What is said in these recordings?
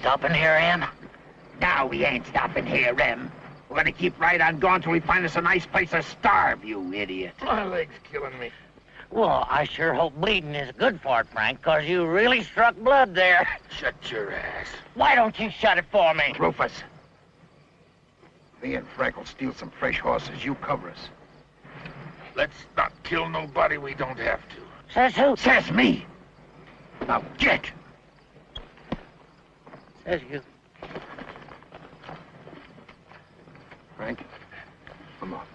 Stopping here, Em? No, we ain't stopping here, Em. We're gonna keep right on going till we find us a nice place to starve, you idiot. My leg's killing me. Well, I sure hope bleeding is good for it, Frank, 'cause you really struck blood there. Shut your ass. Why don't you shut it for me? Rufus. Me and Frank will steal some fresh horses. You cover us. Let's not kill nobody we don't have to. Says who? Says me. Now get. Says you. Frank, come on.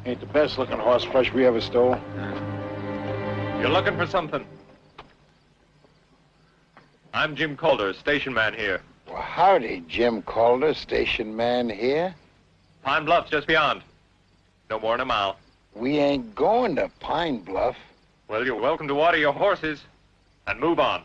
Ain't the best looking horse flesh we ever stole. You're looking for something. I'm Jim Caulder, station man here. Well, howdy, Jim Caulder, station man here. Pine Bluff's just beyond. No more than a mile. We ain't going to Pine Bluff. Well, you're welcome to water your horses and move on.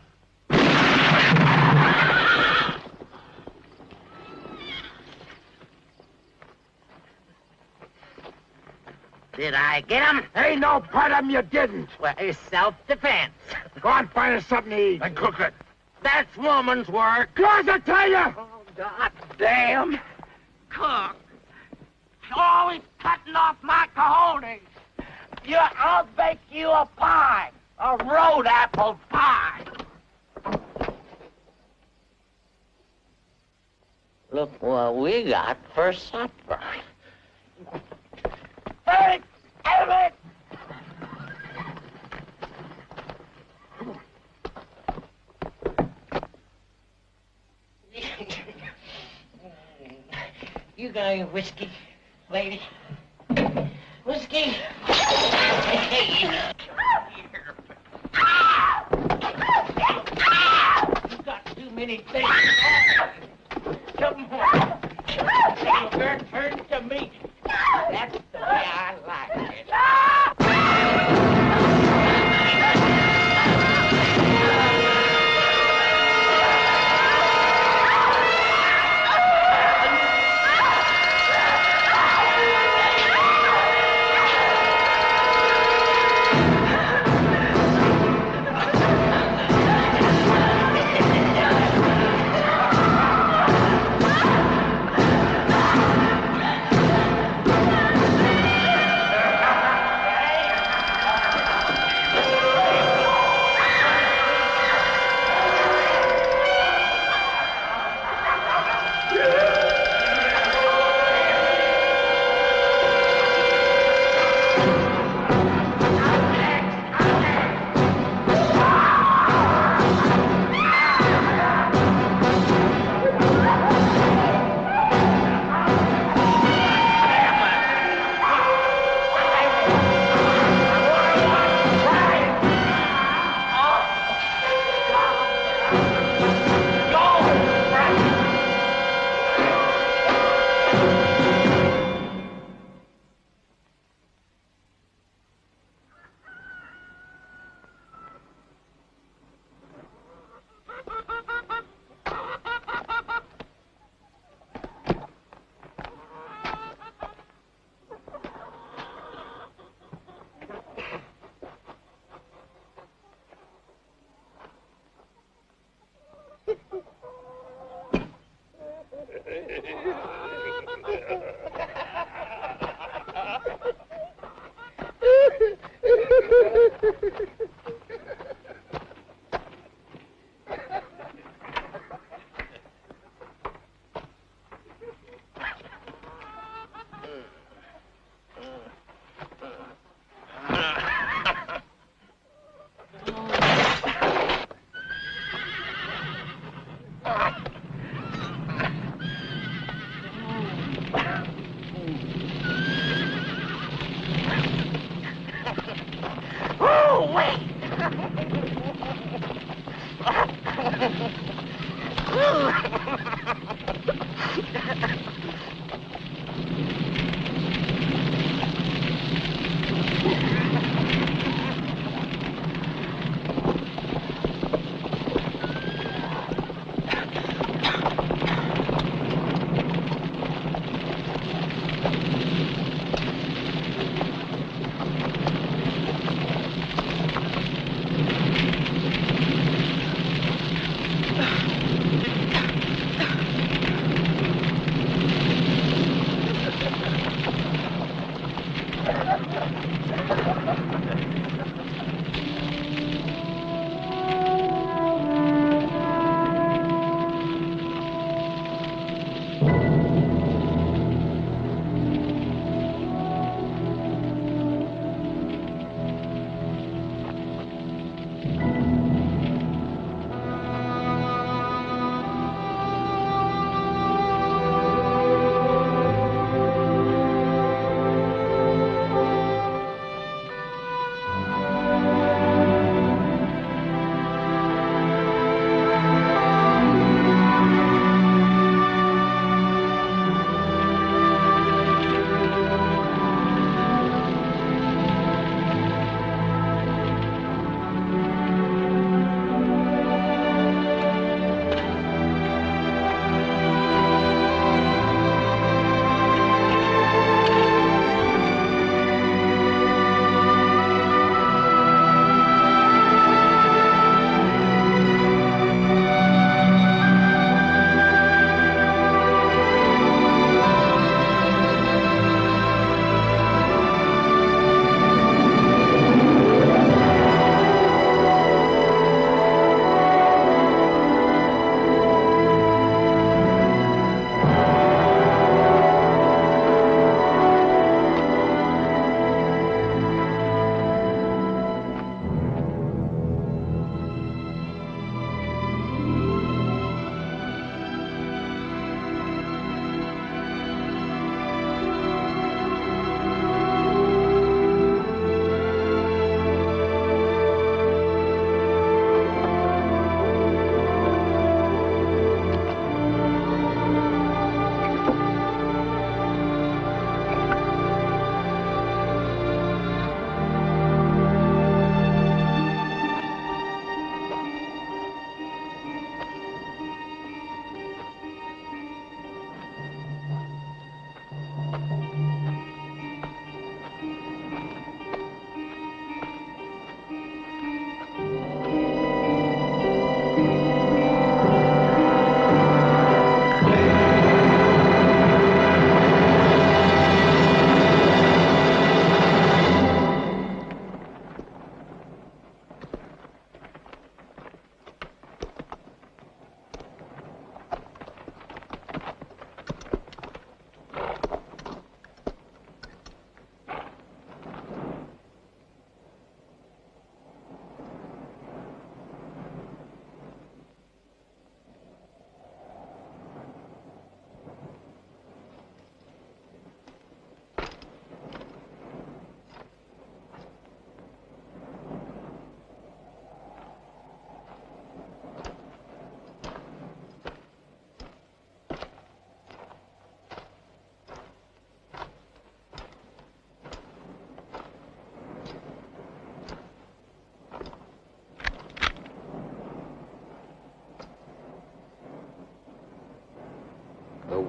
Did I get him? Ain't no part of him you didn't. Well, it's self-defense. Go on, find us something to eat. And cook it. That's woman's work. Close, I tell you! Oh, God damn. Cook. You're always cutting off my cojones. I'll bake you a pie. A road apple pie. Look what we got for supper. Hey, damn it! You got any whiskey, lady? Whiskey? Hey. You got too many things. Come on. Your turn to me. That's the way I like it.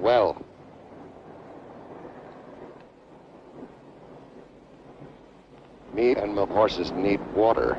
well. Me and my horses need water.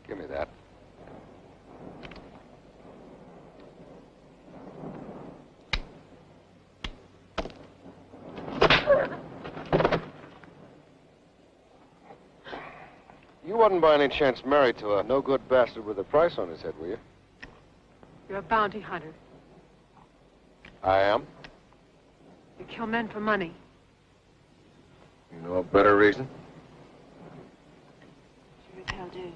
Give me that. You wasn't by any chance married to a no-good bastard with a price on his head, were you? You're a bounty hunter. I am. You kill men for money. You know a better reason? Sure as hell do.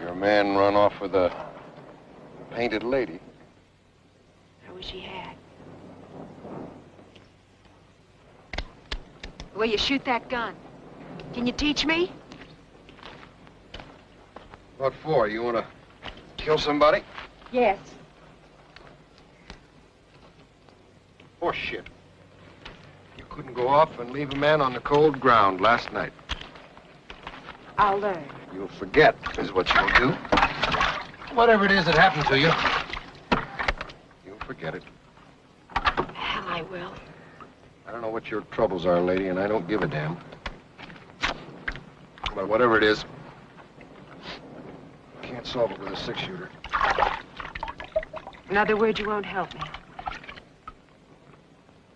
Your man run off with a painted lady. I wish he had. The way you shoot that gun. Can you teach me? What for? You want to kill somebody? Yes. Horse shit. You couldn't go off and leave a man on the cold ground last night. I'll learn. You'll forget, is what you'll do. Whatever it is that happened to you, you'll forget it. Hell, I will. I don't know what your troubles are, lady, and I don't give a damn. But whatever it is, you can't solve it with a six-shooter. In other words, you won't help me.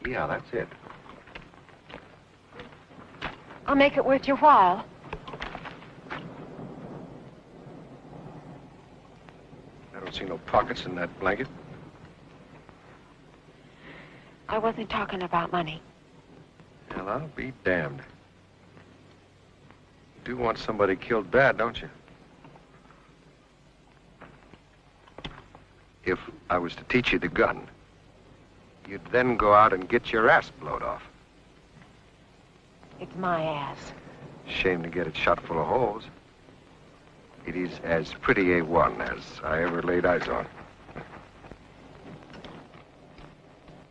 Yeah, that's it. I'll make it worth your while. I don't see no pockets in that blanket. I wasn't talking about money. Well, I'll be damned. You do want somebody killed bad, don't you? If I was to teach you the gun, you'd then go out and get your ass blowed off. It's my ass. Shame to get it shot full of holes. It is as pretty A1 as I ever laid eyes on.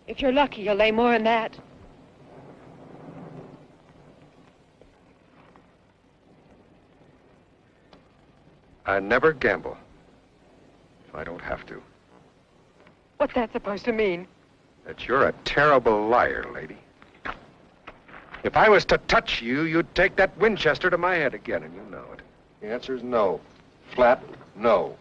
If you're lucky, you'll lay more than that. I never gamble if I don't have to. What's that supposed to mean? That you're a terrible liar, lady. If I was to touch you, you'd take that Winchester to my head again, and you know it. The answer is no. Flat no.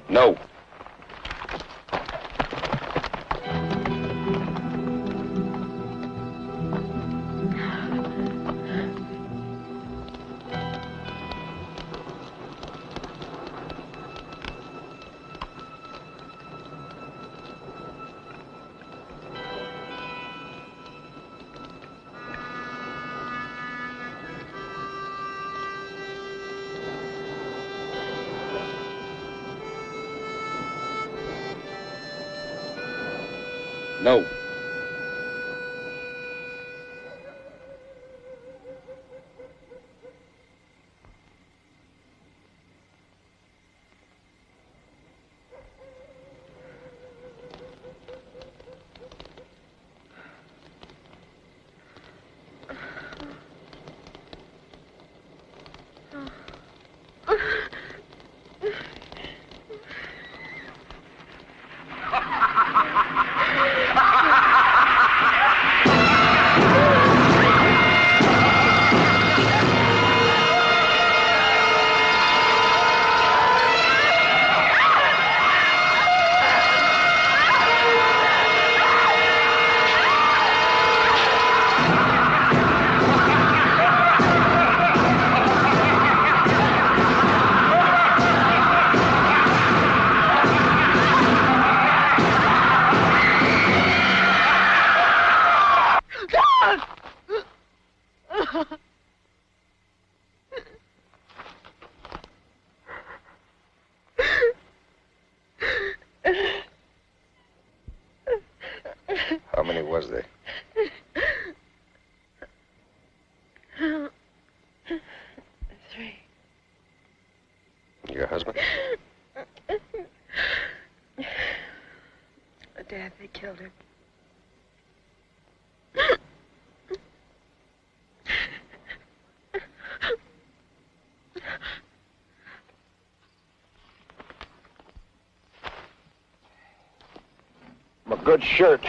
No. No. How many was there? 3. Your husband? Dad, they killed him. A good shirt.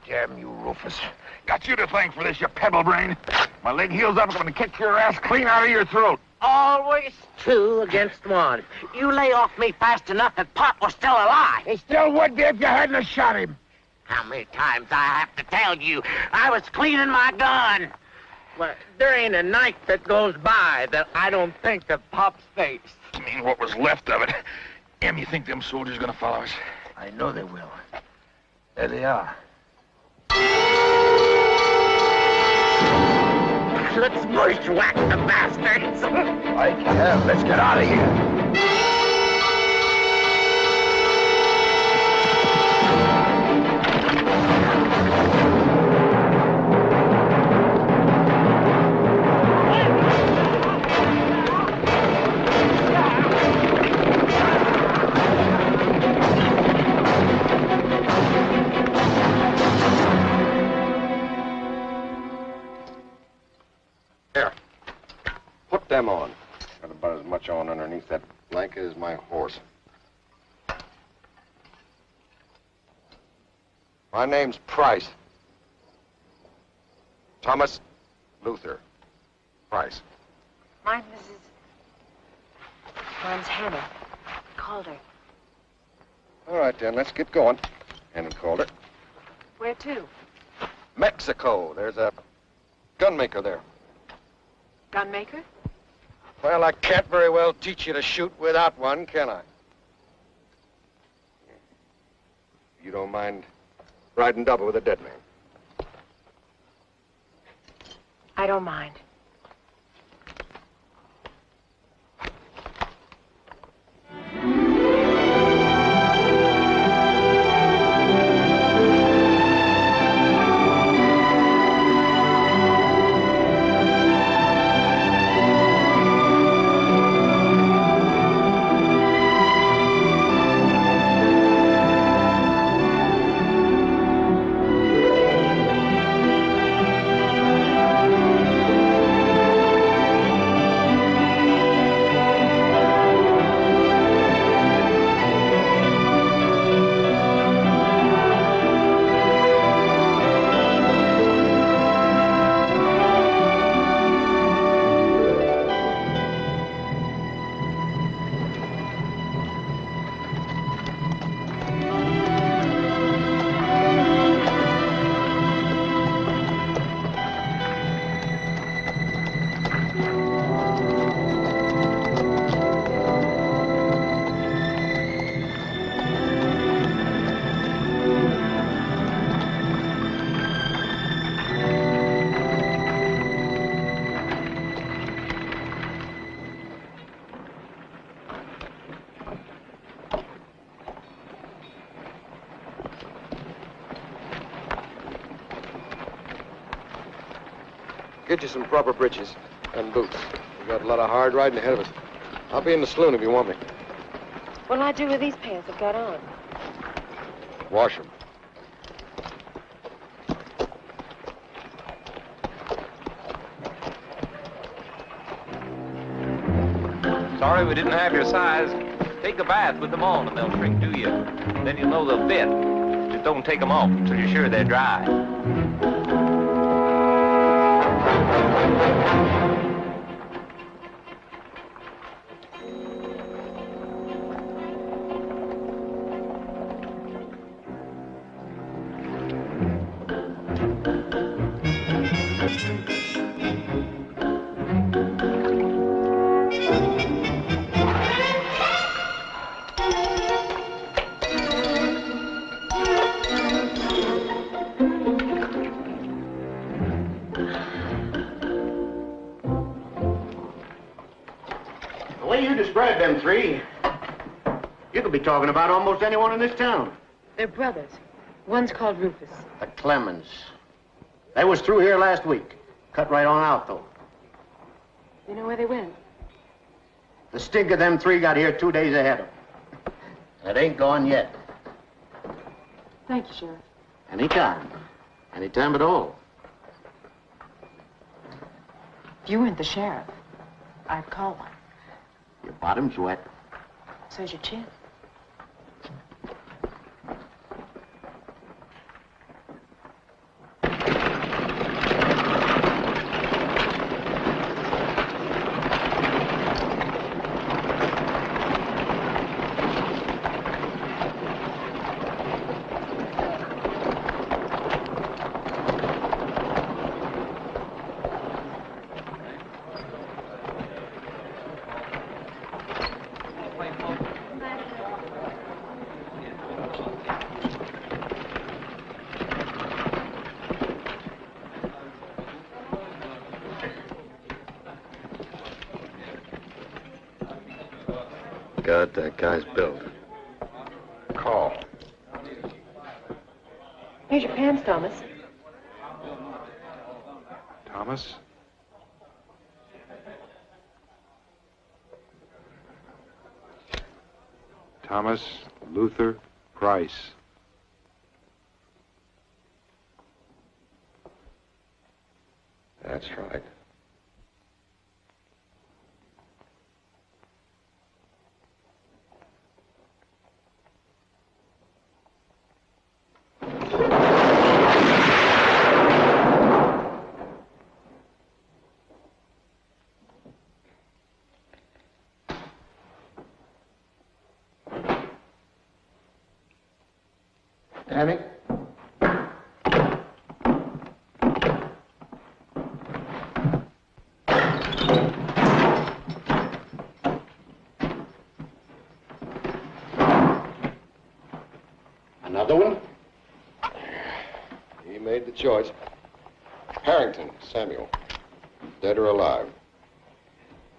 Damn you, Rufus. Got you to thank for this, you pebble brain. My leg heals up, I'm gonna kick your ass clean out of your throat. Always 2 against 1. You lay off me fast enough and Pop was still alive. He still would be if you hadn't have shot him. How many times I have to tell you, I was cleaning my gun. Well, there ain't a night that goes by that I don't think of Pop's face. I mean, what was left of it. Em, you think them soldiers are gonna follow us? I know they will. There they are. Let's bushwhack the bastards. Like hell, let's get out of here. Here. Put them on. Got about as much on underneath that blanket as my horse. My name's Price. Thomas Luther Price. Mine's Hannie. Caulder. All right, then, let's get going. Hannie Caulder. Where to? Mexico. There's a gunmaker there. Gunmaker? Well, I can't very well teach you to shoot without one, can I? You don't mind riding double with a dead man? I don't mind. Get you some proper breeches and boots. We've got a lot of hard riding ahead of us. I'll be in the saloon if you want me. What'll I do with these pants I've got on? Wash them. Sorry we didn't have your size. Take a bath with them on and they'll shrink to you. Then you'll know they'll fit. Just don't take them off until you're sure they're dry. Describe them three. You could be talking about almost anyone in this town. They're brothers. One's called Rufus. The Clemens. They was through here last week. Cut right on out, though. You know where they went? The stink of them three got here 2 days ahead of them. It ain't gone yet. Thank you, Sheriff. Anytime. Anytime at all. If you weren't the sheriff, I'd call one. Your bottom's wet. So's your chin. God, that guy's built. Call. Here's your pants, Thomas. Thomas? Thomas Luther Price. That's right. the choice. Harrington, Samuel. Dead or alive.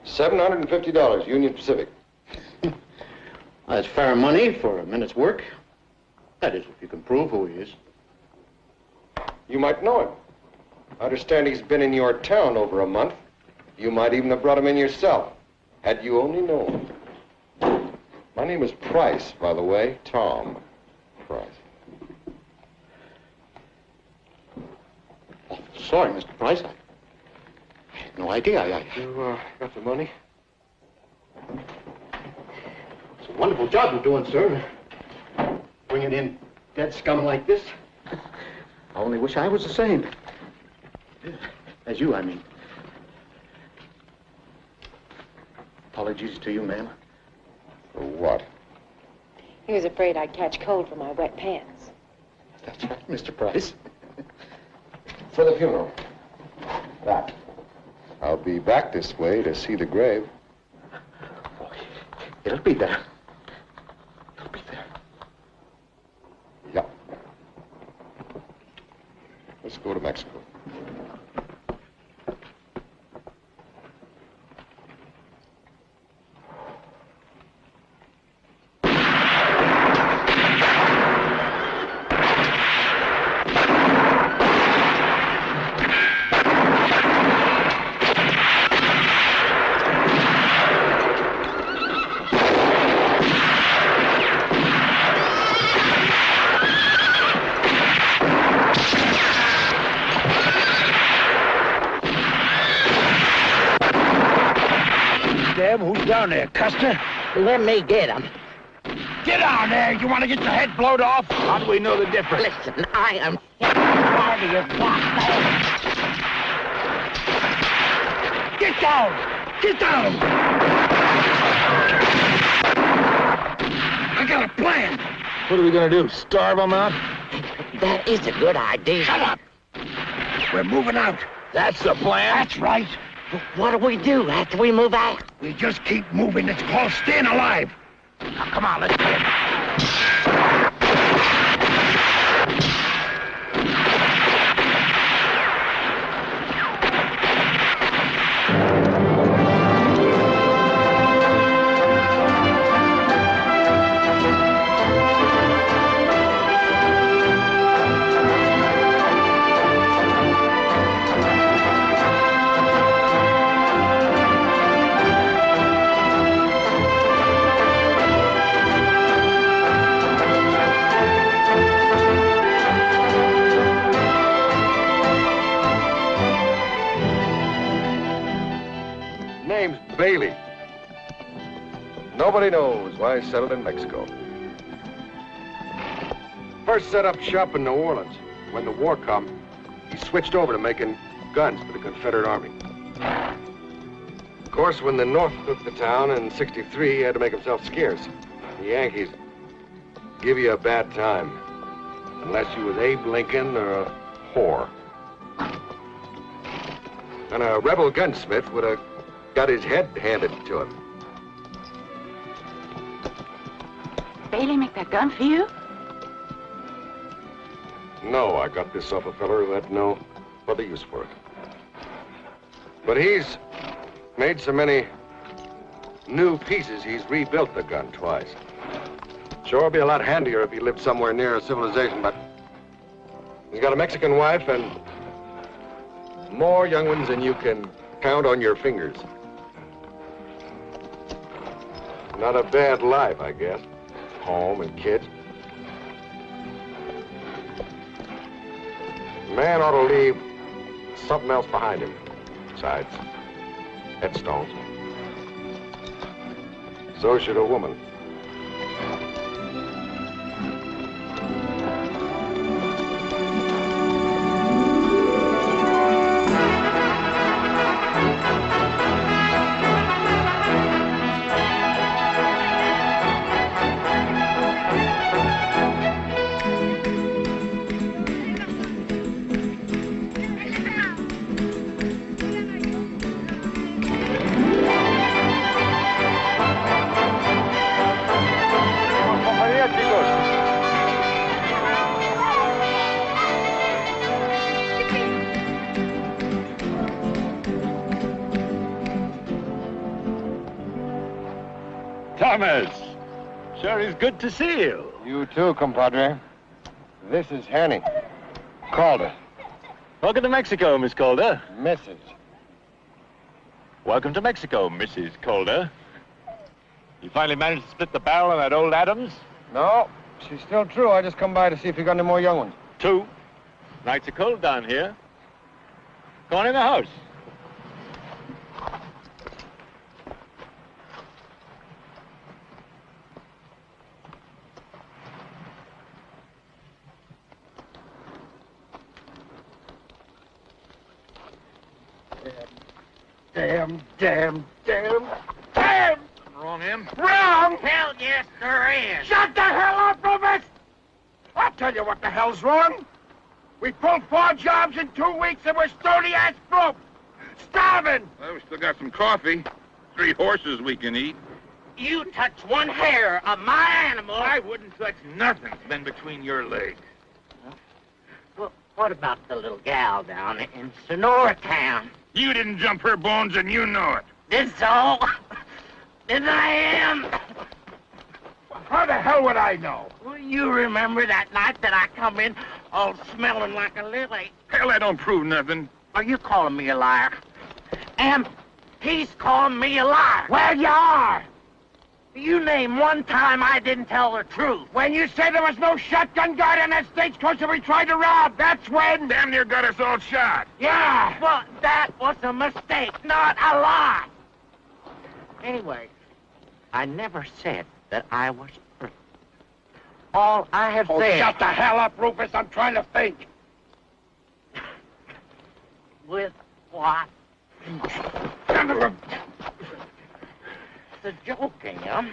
$750, Union Pacific. That's fair money for a minute's work. That is, if you can prove who he is. You might know him. I understand he's been in your town over a month. You might even have brought him in yourself, had you only known. My name is Price, by the way. Tom Price. Oh, sorry, Mr. Price. I had no idea. You got the money? It's a wonderful job you're doing, sir. Bringing in dead scum like this. I only wish I was the same. As you, I mean. Apologies to you, ma'am. For what? He was afraid I'd catch cold from my wet pants. That's right, Mr. Price. For the funeral. That. I'll be back this way to see the grave. Oh, it'll be there. It'll be there. Yeah. Let's go to Mexico. Who's down there, Custer? Let me get him. Get down there! You want to get your head blowed off? How do we know the difference? Listen, I am tired of your goddamn. Get down! Get down! I got a plan. What are we gonna do? Starve them out? That is a good idea. Shut up! We're moving out. That's the plan? That's right. What do we do after we move out? We just keep moving. It's called staying alive. Now, come on, let's get it. Bailey. Nobody knows why I settled in Mexico. First set up shop in New Orleans. When the war come, he switched over to making guns for the Confederate Army. Of course, when the North took the town in '63, he had to make himself scarce. The Yankees give you a bad time, unless you was Abe Lincoln or a whore. And a rebel gunsmith would have got his head handed to him. Bailey make that gun for you? No, I got this off a feller who had no other use for it. But he's made so many new pieces, he's rebuilt the gun twice. Sure, it'd be a lot handier if he lived somewhere near a civilization, but he's got a Mexican wife and more young ones than you can count on your fingers. Not a bad life, I guess. Home and kids. A man ought to leave something else behind him. Besides headstones. So should a woman. Thomas! Sure is good to see you. You too, compadre. This is Hannie. Caulder. Welcome to Mexico, Miss Caulder. Mrs. Welcome to Mexico, Mrs. Caulder. You finally managed to split the barrel on that old Adams? No, she's still true. I just come by to see if you got any more young ones. 2. Nights are cold down here. Go on in the house. Damn. Wrong him? Wrong? Hell yes, there is. Shut the hell up, Rufus! I'll tell you what the hell's wrong. We pulled 4 jobs in 2 weeks and we're stony-ass broke. Starving! Well, we still got some coffee. 3 horses we can eat. You touch one hair of my animal. I wouldn't touch nothing that's been between your legs. Well, what about the little gal down in Sonora Town? You didn't jump her bones and you know it. This so? Then I am. How the hell would I know? Well, you remember that night that I come in all smelling like a lily? Hell, that don't prove nothing. Are you calling me a liar? And he's calling me a liar. Well, you are. You name one time I didn't tell the truth. When you said there was no shotgun guard on that stagecoach that we tried to rob, that's when... Damn near got us all shot. Yeah. Well, that was a mistake, not a lie. Anyway, I never said that I was free. All I have said... Shut the hell up, Rufus. I'm trying to think. With what? It's a joke, Em.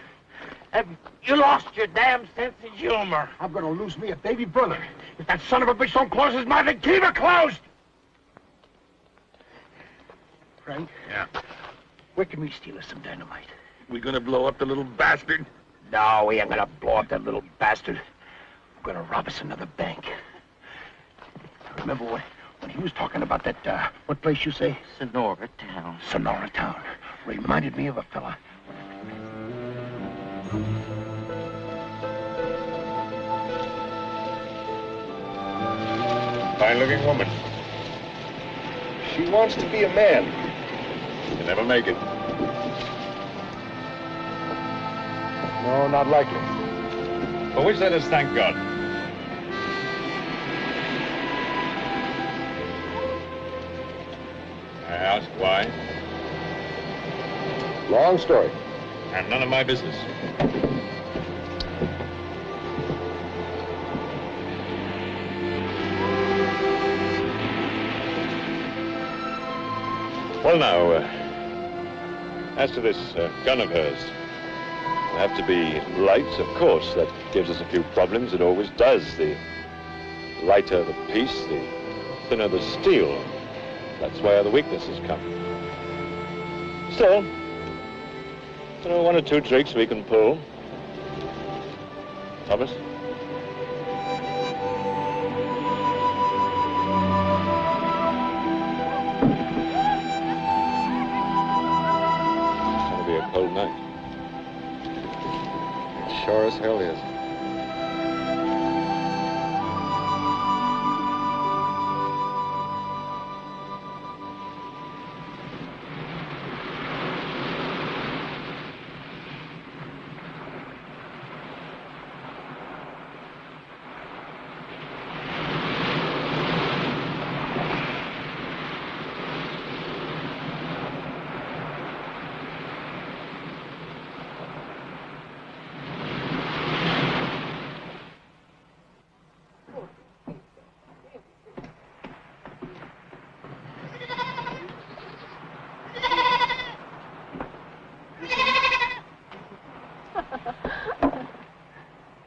Have you lost your damn sense of humor? I'm gonna lose me a baby brother. If that son of a bitch don't close his mouth, then keep it closed! Frank? Yeah? Where can we steal us some dynamite? We gonna blow up the little bastard? No, we ain't gonna blow up that little bastard. We're gonna rob us another bank. Remember when he was talking about that, what place you say? Sonora Town. Sonora Town. Reminded me of a fella. Fine-looking woman. She wants to be a man. You'll never make it. No, not likely. For which let us thank God. I ask why? Long story. And none of my business. Well, now, as to this gun of hers, it'll have to be light, of course. That gives us a few problems. It always does. The lighter the piece, the thinner the steel. That's where the weaknesses come. Still, you know, 1 or 2 tricks we can pull. Thomas? It's gonna be a cold night. It sure as hell is.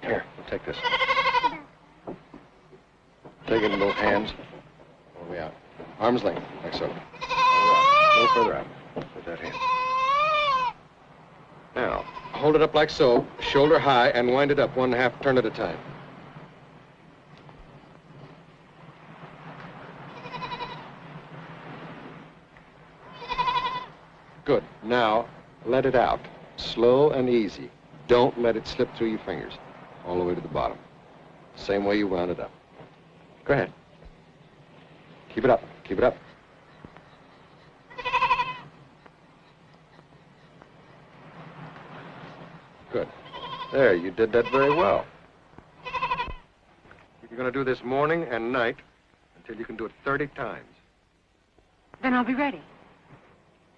Here, take this. Take it in both hands. All the way out. Arm's length, like so. A little further out. With that hand. Now, hold it up like so, shoulder high, and wind it up 1/2 turn at a time. Good. Now, let it out. Slow and easy. don't let it slip through your fingers all the way to the bottom. Same way you wound it up. Go ahead. Keep it up. Keep it up. Good. There, you did that very well. You're going to do this morning and night until you can do it 30 times. Then I'll be ready.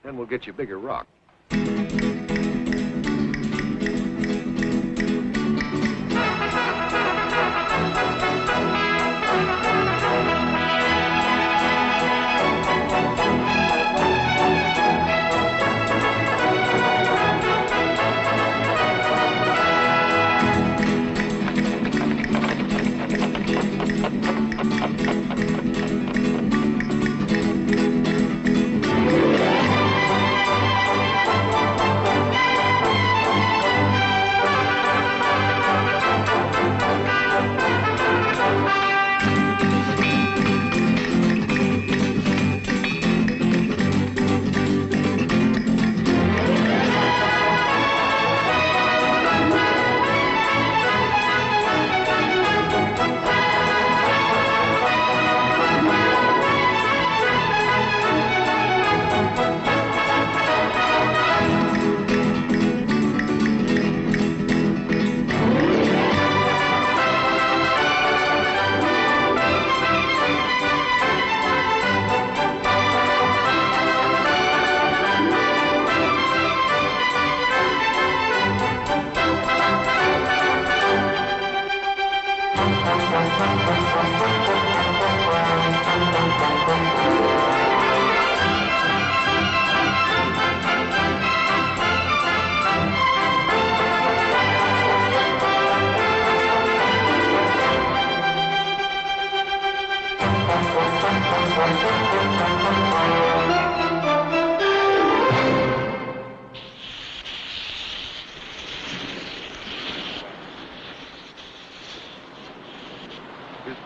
Then we'll get you a bigger rock.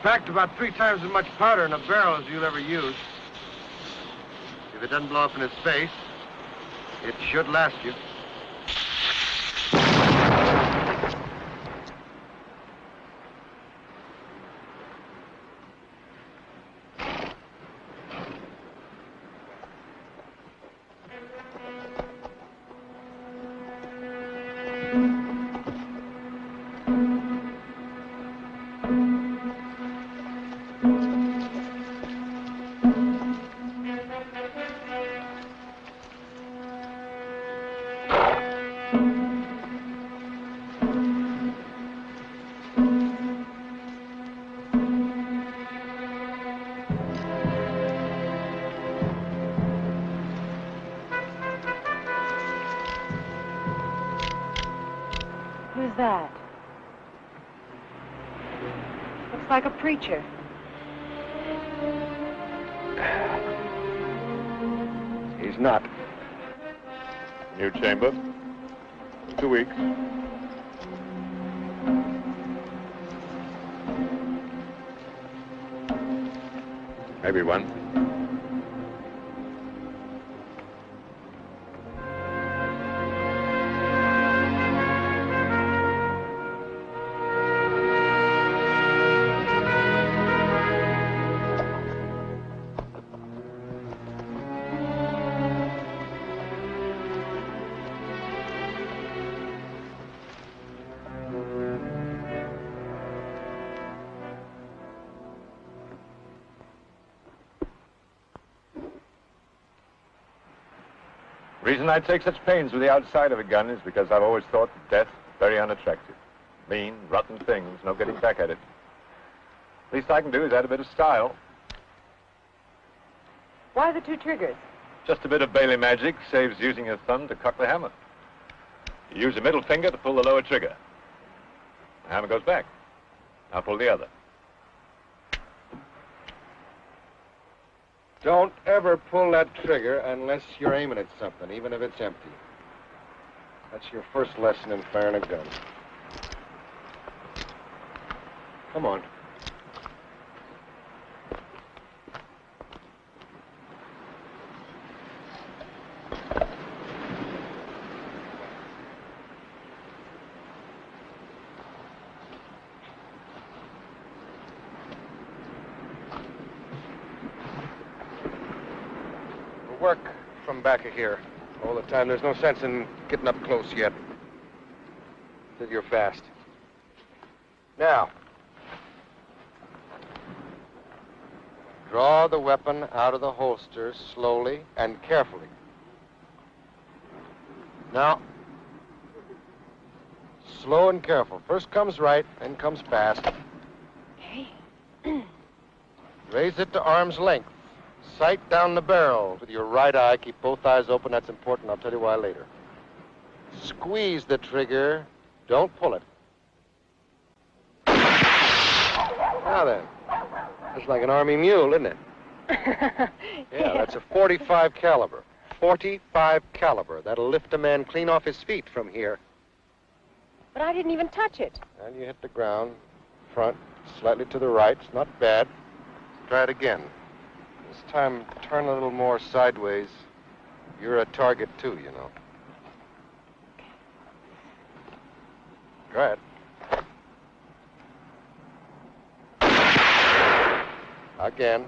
Packed about 3 times as much powder in a barrel as you'll ever use. If it doesn't blow up in his face, it should last you. Who's that? Looks like a preacher. He's not. New chamber. 2 weeks. Maybe one. The reason I take such pains with the outside of a gun is because I've always thought that death very unattractive. Mean, rotten things, no getting back at it. Least I can do is add a bit of style. Why the 2 triggers? Just a bit of Bailey magic saves using your thumb to cock the hammer. You use your middle finger to pull the lower trigger. The hammer goes back. Now pull the other. Don't ever pull that trigger unless you're aiming at something, even if it's empty. That's your first lesson in firing a gun. Come on. We'll work from back of here all the time. There's no sense in getting up close yet. Till you're fast. Now, draw the weapon out of the holster slowly and carefully. Now, slow and careful. First comes right, then comes fast. Okay. Raise it to arm's length. Sight down the barrel with your right eye. Keep both eyes open. That's important. I'll tell you why later. Squeeze the trigger. Don't pull it. Now then. That's like an army mule, isn't it? Yeah, that's a .45 caliber. .45 caliber. That'll lift a man clean off his feet from here. But I didn't even touch it. And you hit the ground, front, slightly to the right. It's not bad. Try it again. This time, turn a little more sideways. You're a target, too, you know. Try it. Again.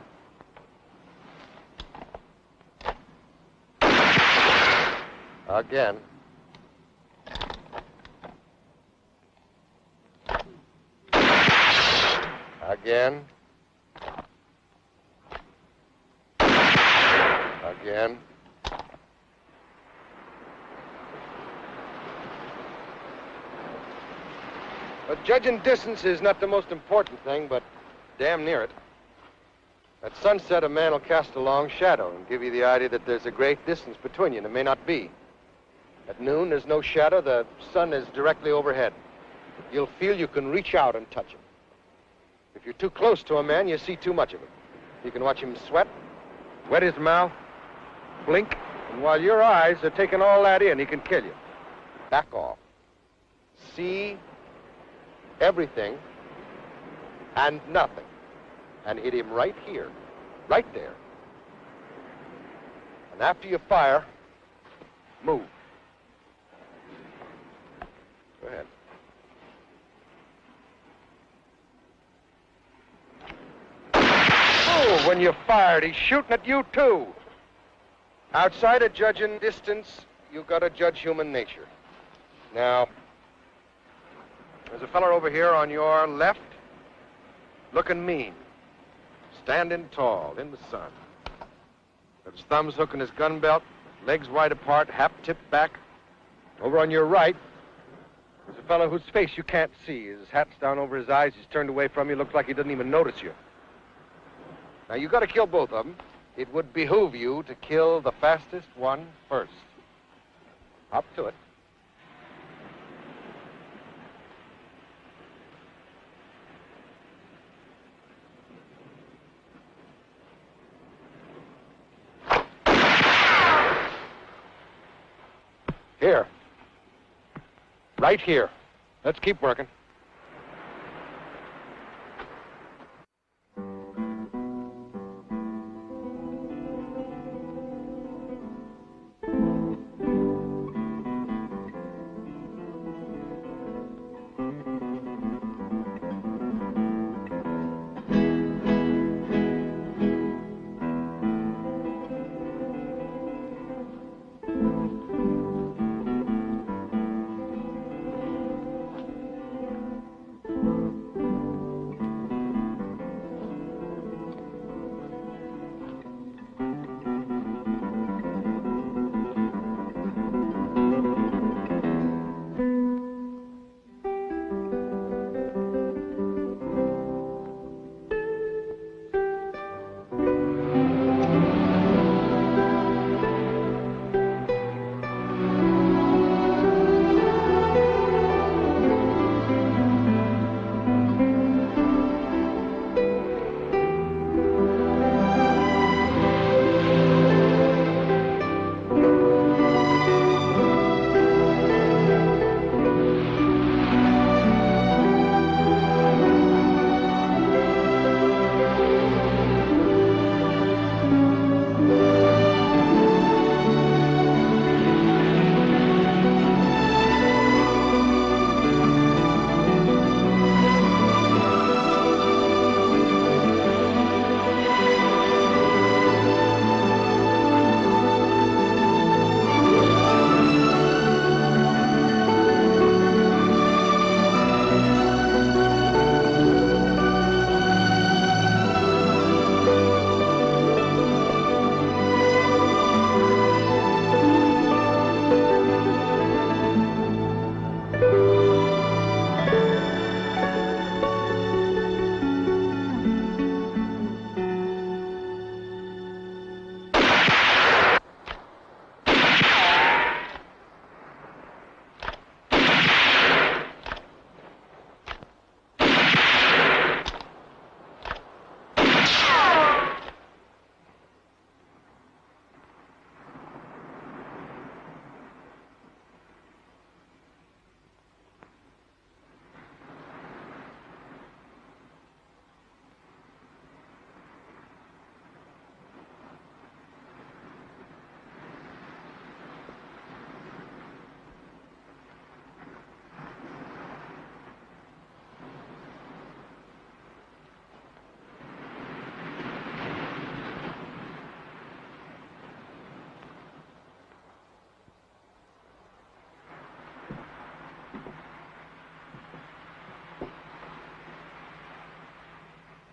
Again. Again. Again. But judging distance is not the most important thing, but damn near it. At sunset, a man will cast a long shadow and give you the idea that there's a great distance between you, and it may not be. At noon, there's no shadow. The sun is directly overhead. You'll feel you can reach out and touch him. If you're too close to a man, you see too much of him. You can watch him sweat, wet his mouth, blink, and while your eyes are taking all that in, he can kill you. Back off. See everything and nothing. And hit him right here, right there. And after you fire, move. Go ahead. Oh, when you fired, he's shooting at you, too. Outside of judging distance, you've got to judge human nature. Now, there's a fella over here on your left, looking mean. Standing tall in the sun. With his thumbs hooking his gun belt, legs wide apart, half tipped back. Over on your right, there's a fellow whose face you can't see. His hat's down over his eyes. He's turned away from you. Looks like he doesn't even notice you. Now, you got to kill both of them. It would behoove you to kill the fastest one first. Up to it. Here. Right here. Let's keep working.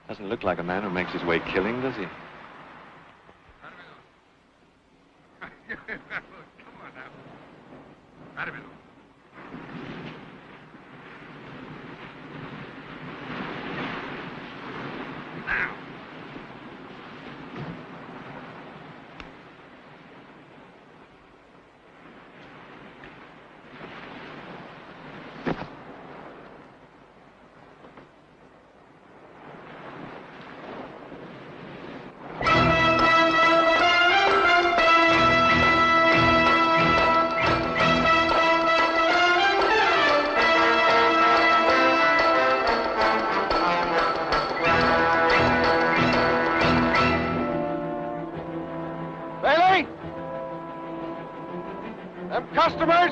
Doesn't look like a man who makes his way killing, does he? Come on now. Out of it. Now. Bailey? Them customers?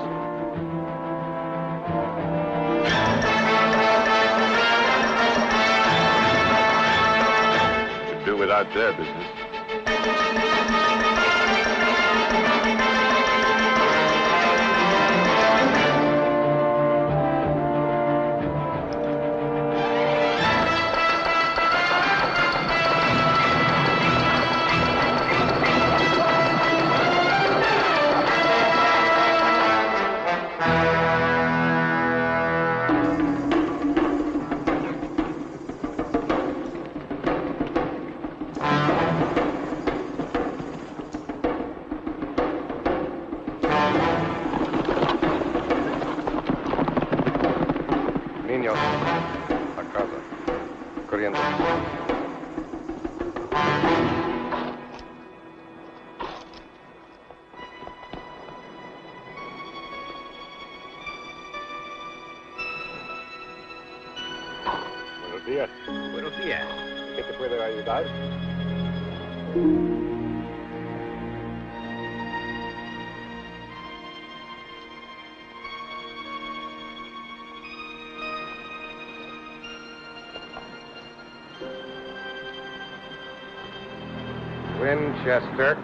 Could do without their business. Niños, a casa. Corriendo. Buenos días. Buenos días. ¿Qué te puede ayudar? Winchester.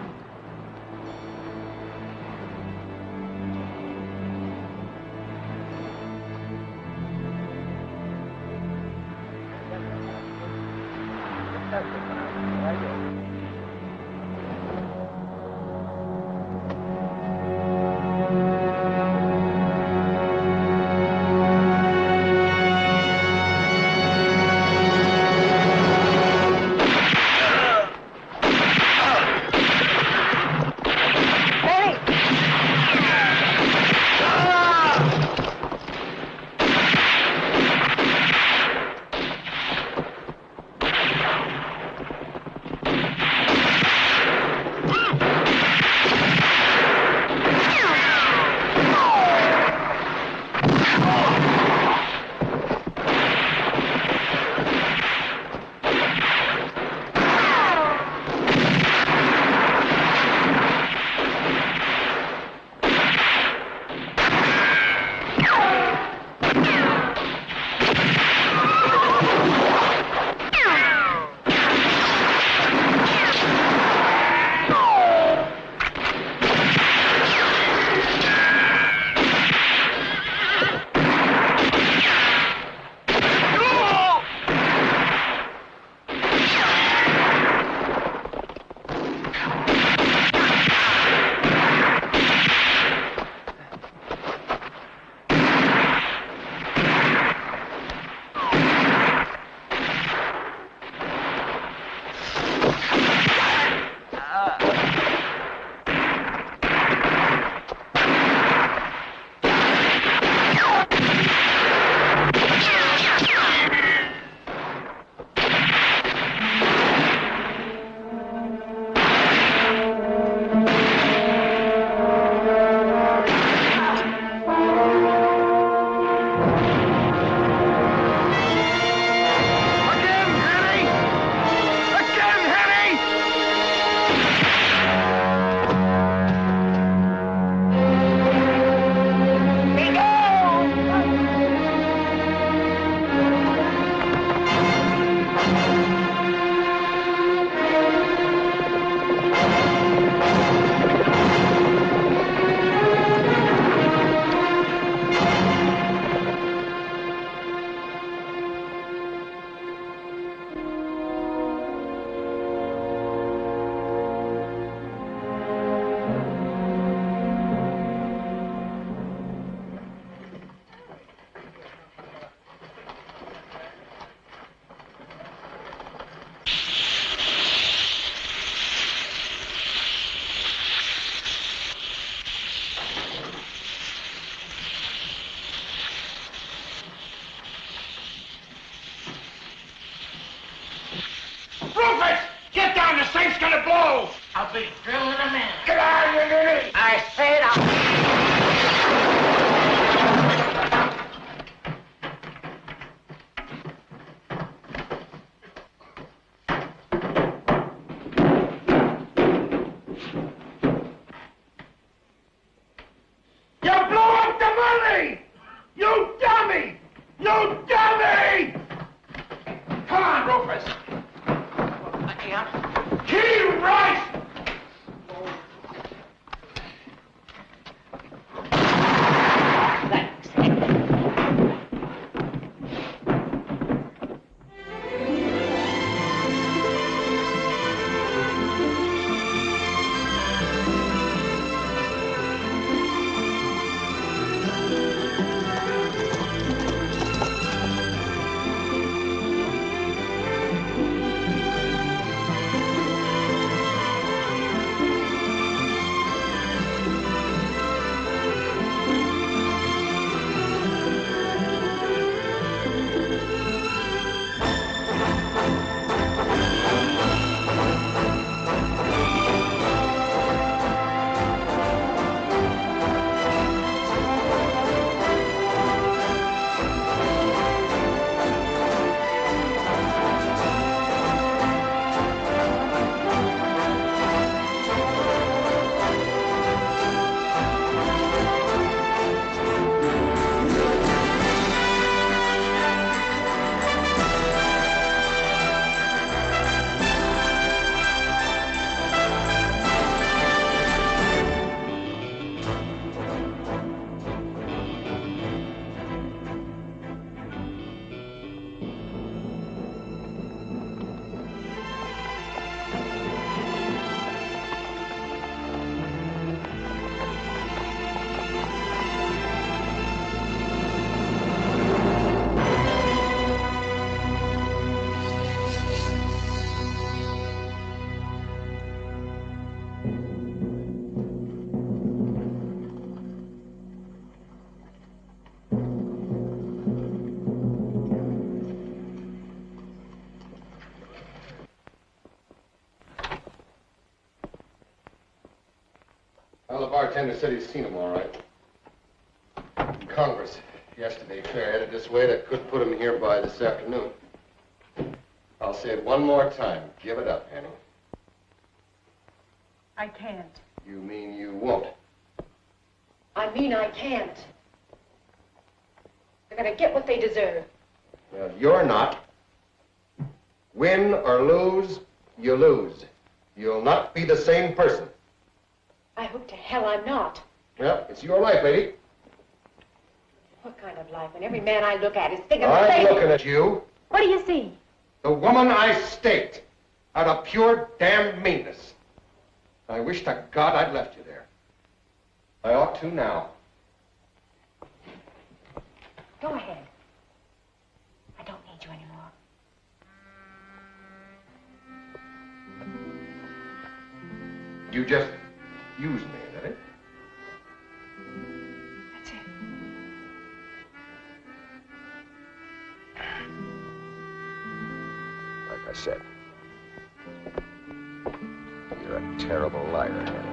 to blow! I'll be through in a minute. Get on your knees! I said You blew up the money! You dummy! You dummy! Come on, Rufus. Key Rice! Well, the bartender said he's seen him all right. Congress yesterday, fair headed this way. That could put him here by this afternoon. I'll say it one more time. Give it up, Hannie. I can't. You mean you won't? I mean I can't. They're gonna get what they deserve. Well, you're not. Win or lose, you lose. You'll not be the same person. I hope to hell I'm not. Well, it's your life, lady. What kind of life when every man I look at is thinking the I'm same? looking at you. What do you see? The woman I staked out of pure damn meanness. I wish to God I'd left you there. I ought to now. Go ahead. I don't need you anymore. You just use me, is that it? That's it. Like I said, you're a terrible liar, Hannie.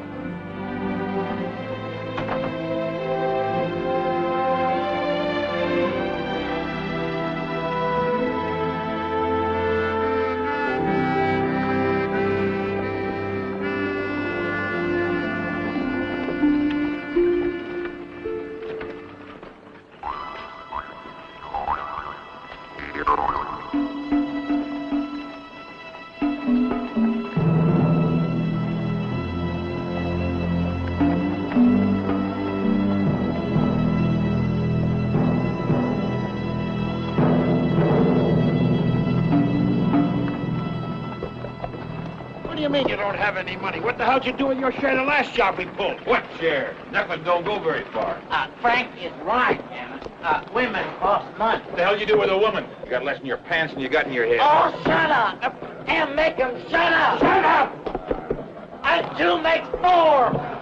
You don't have any money. What the hell'd you do with your share of the last job we pulled? What share? Nothing don't go very far. Frank is right, Jim. Women cost money. What the hell did you do with a woman? You got less in your pants than you got in your head. Oh, shut up! Damn, make him shut up! Shut up! And 2 makes 4!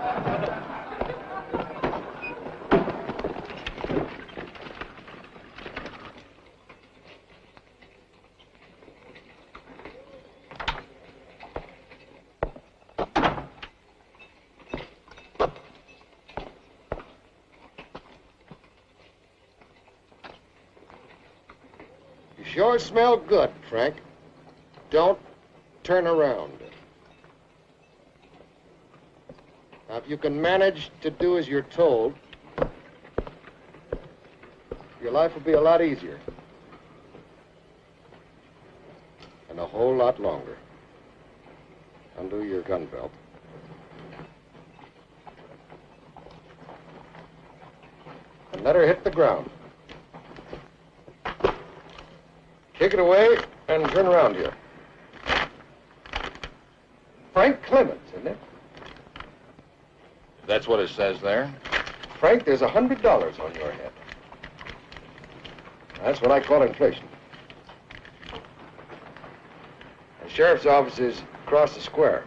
sure smell good, Frank. Don't turn around. Now, if you can manage to do as you're told, your life will be a lot easier. And a whole lot longer. Undo your gun belt. And let her hit the ground. Kick it away and turn around here. Frank Clemens, isn't it? That's what it says there. Frank, there's $100 on your head. That's what I call inflation. The sheriff's office is across the square.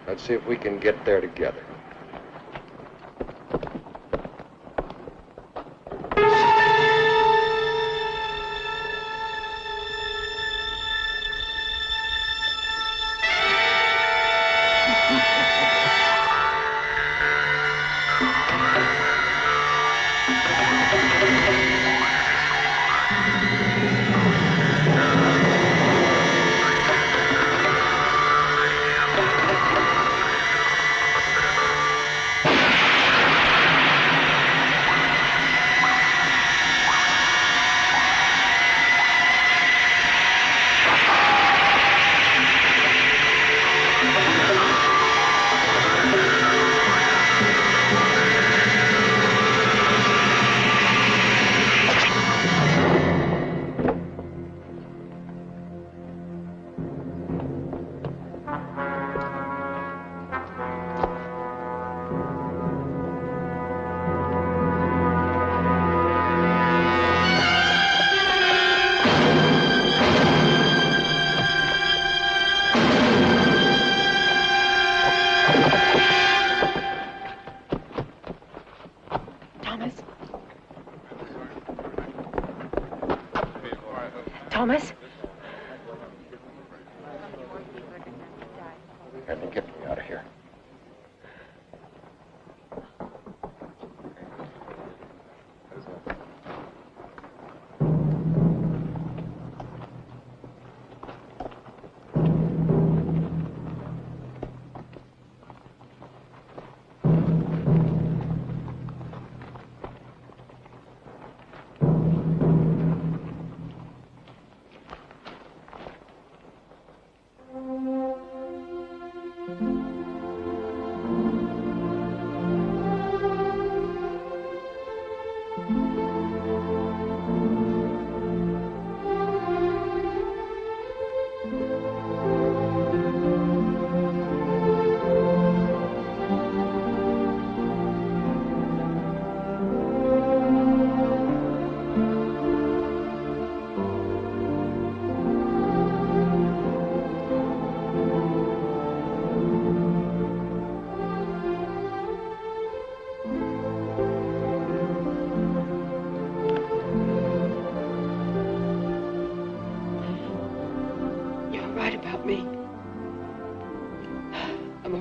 Let's see if we can get there together. Thomas? Let me get me out of here.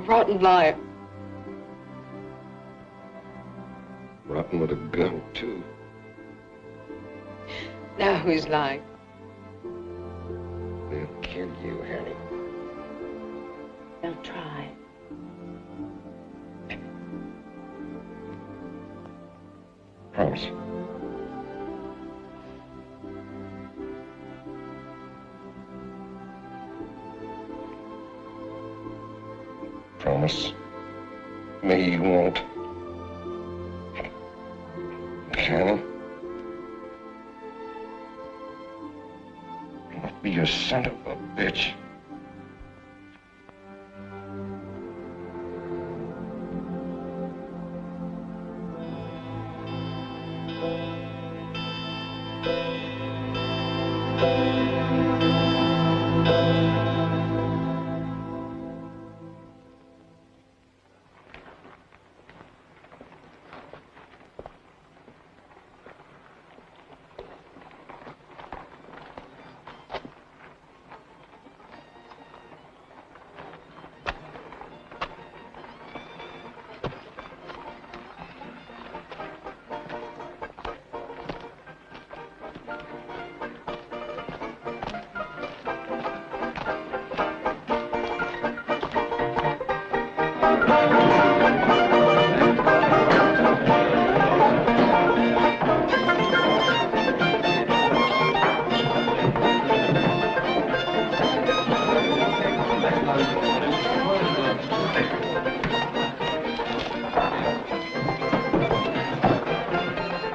Rotten liar. Rotten with a gun, too. Now who's lying? They'll kill you, Hannie. They'll try. Promise. Promise me you won't. Hannie? Don't be a son of a bitch.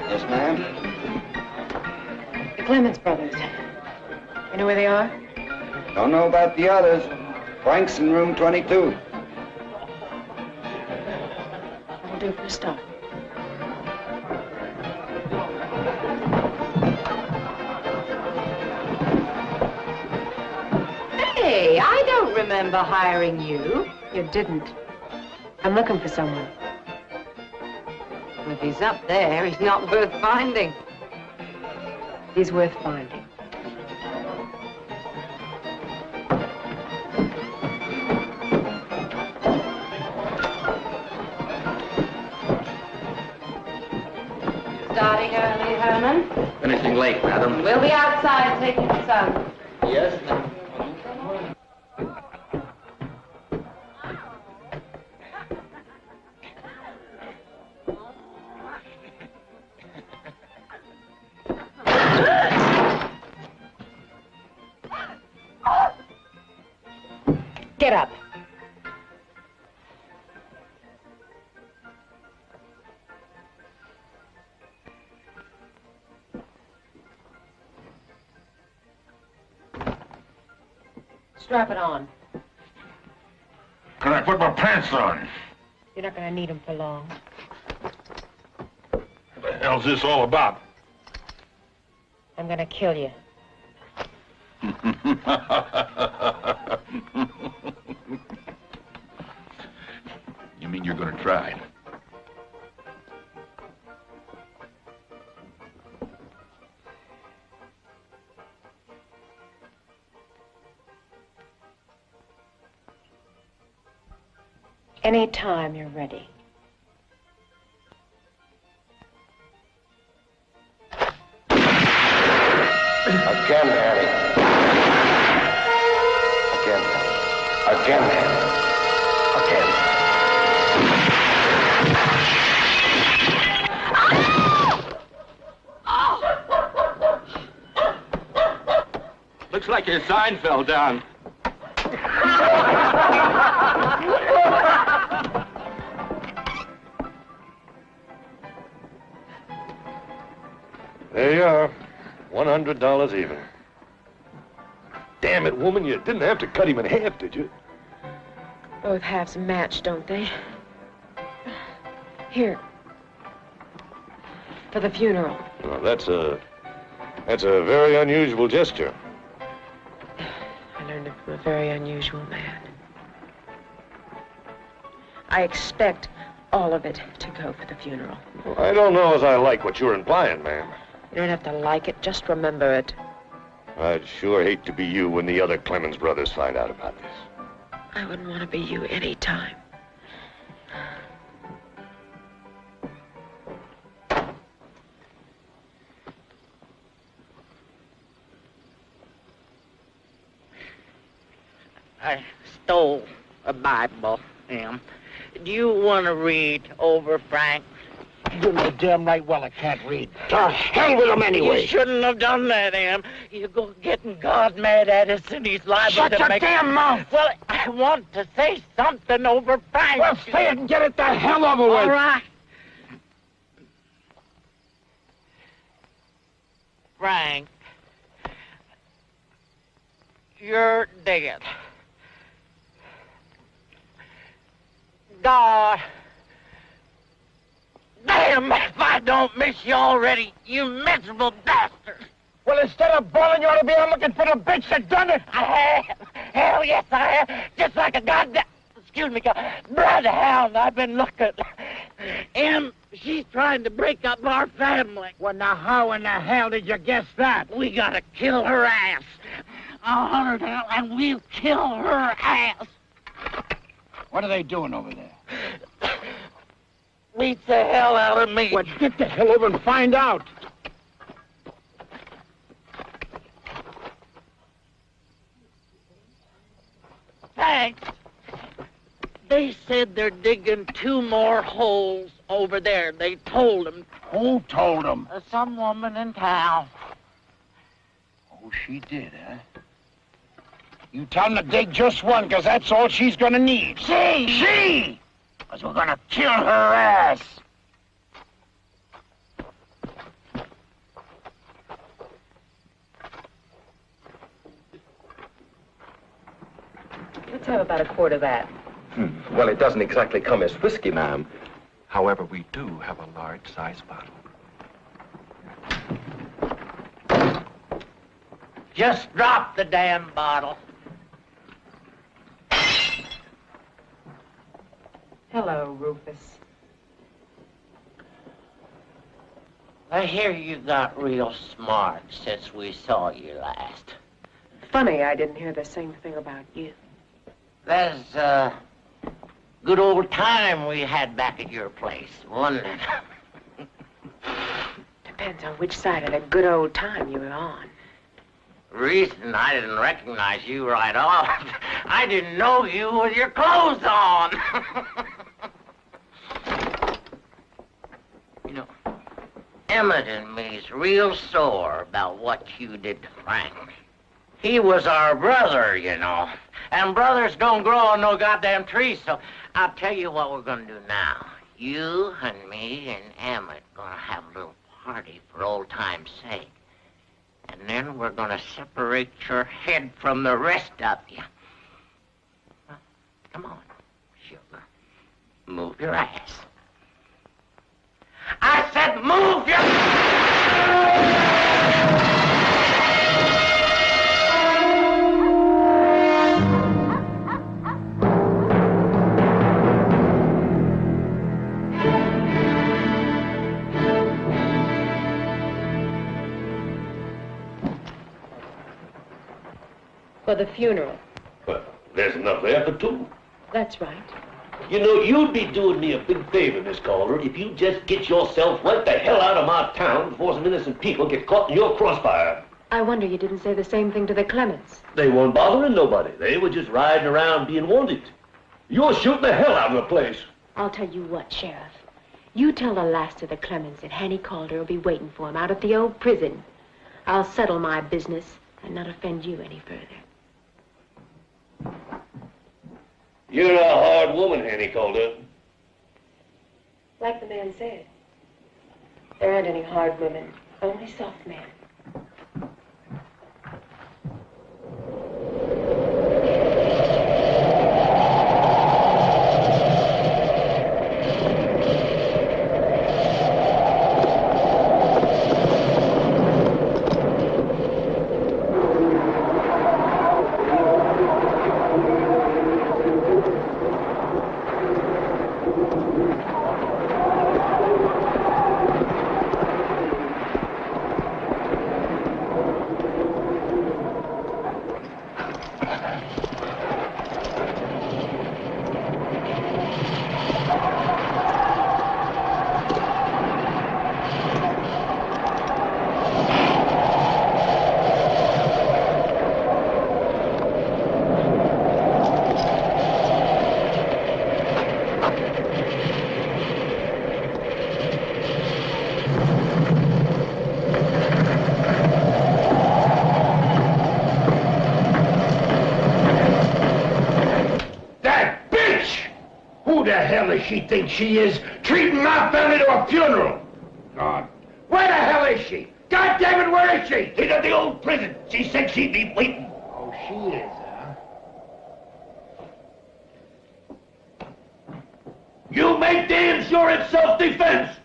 Yes, ma'am? The Clements brothers. You know where they are? Don't know about the others. Frank's in room 22. That'll do for a start. Hey, I don't remember hiring you. You didn't. I'm looking for someone. If he's up there, he's not worth finding. He's worth finding. Starting early, Herman. Finishing late, madam. We'll be outside taking the sun. Yes, ma'am. Get up. Strap it on. Can I put my pants on? You're not going to need them for long. What the hell's this all about? I'm going to kill you. You mean you're gonna try? Anytime you're ready. Again, Hannie. Again. Again, Hannie. Again. Looks like your sign fell down. There you are. $100 even. Damn it, woman, you didn't have to cut him in half, did you? Both halves match, don't they? Here. For the funeral. Well, that's a very unusual gesture. I learned it from a very unusual man. I expect all of it to go for the funeral. Well, I don't know as I like what you're implying, ma'am. You don't have to like it, just remember it. I'd sure hate to be you when the other Clemens brothers find out about this. I wouldn't want to be you any time. I stole a Bible, Em. Do you want to read over, Frank? You know damn right well I can't read. To hell with him anyway. You shouldn't have done that, Em. You go getting God mad at us and he's liable Shut to your make... damn mouth! Well, I want to say something over Frank. Well, say it and get it the hell over with. All right. Frank, you're dead. God... Damn, if I don't miss you already, you miserable bastard! Well, instead of bawling, you ought to be out looking for the bitch that done it. I have. Hell, yes, I have. Just like a goddamn... Excuse me, bloodhound I've been looking. Em, she's trying to break up our family. Well, now, how in the hell did you guess that? We gotta kill her ass. I'll hunt her down, and we'll kill her ass. What are they doing over there? Beats the hell out of me. Well, get the hell over and find out. Thanks. They said they're digging 2 more holes over there. They told them. Who told them? Some woman in town. Oh, she did, huh? You tell them to dig just one, because that's all she's gonna need. She! Because we're gonna kill her ass. Let's have about a quart of that. Well, it doesn't exactly come as whiskey, ma'am. However, we do have a large-sized bottle. Just drop the damn bottle. Hello, Rufus. I hear you got real smart since we saw you last. Funny, I didn't hear the same thing about you. There's a good old time we had back at your place, wasn't it? Depends on which side of the good old time you were on. Reason I didn't recognize you right off. I didn't know you with your clothes on. You know, Emmett and me's real sore about what you did to Frank. He was our brother, you know. And brothers don't grow on no goddamn trees, so I'll tell you what we're gonna do now. You and me and Emmett gonna have a little party for old time's sake. And then we're gonna separate your head from the rest of you. Well, come on, sugar. Move your ass. I said move your... For the funeral. But there's enough there for 2. That's right. You know, you'd be doing me a big favor, Miss Caulder, if you just get yourself right the hell out of my town before some innocent people get caught in your crossfire. I wonder you didn't say the same thing to the Clements. They weren't bothering nobody. They were just riding around being wanted. You're shooting the hell out of the place. I'll tell you what, Sheriff. You tell the last of the Clements that Hannie Caulder will be waiting for him out at the old prison. I'll settle my business and not offend you any further. You're a hard woman, Hannie Caulder. Like the man said, there aren't any hard women, only soft men. She thinks she is treating my family to a funeral. God. Where the hell is she? God damn it, where is she? She's at the old prison. She said she'd be waiting. Oh, she is, huh? You make damn sure it's self-defense.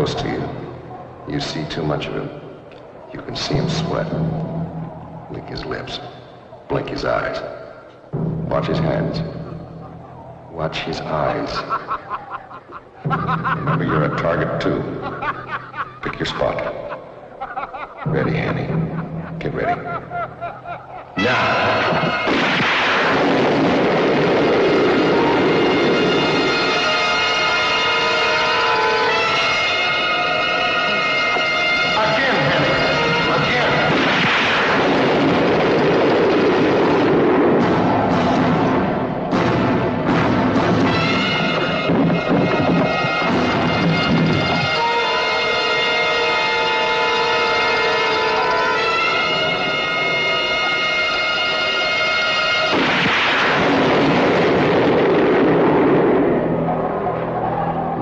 close to you, you see too much of him. You can see him sweat. Lick his lips. Blink his eyes. Watch his hands. Watch his eyes. Remember, you're a target, too. Pick your spot. Ready, Hannie. Get ready. Now!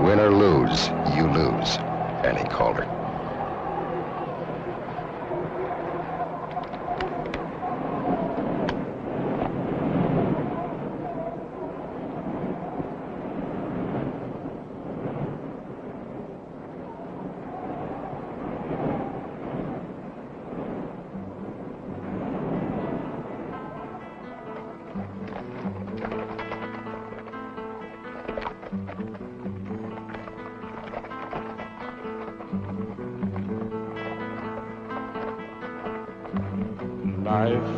Win or lose, you lose. Hannie Caulder. Life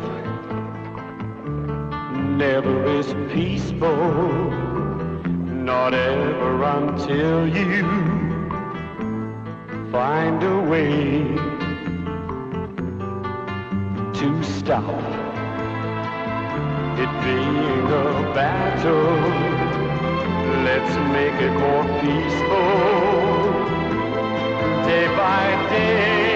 never is peaceful, not ever until you find a way to stop it being a battle. Let's make it more peaceful, day by day.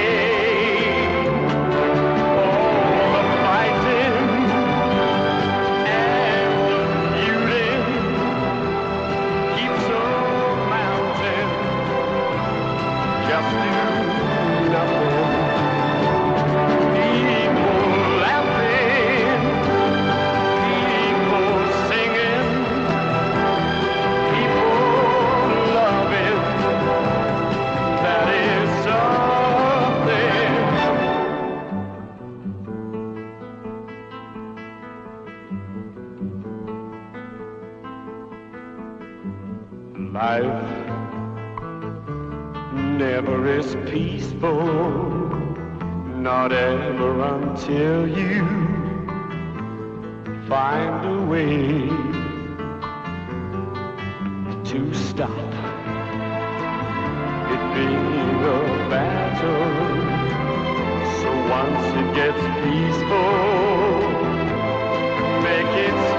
Life never is peaceful, not ever until you find a way to stop it being a battle. So once it gets peaceful, make it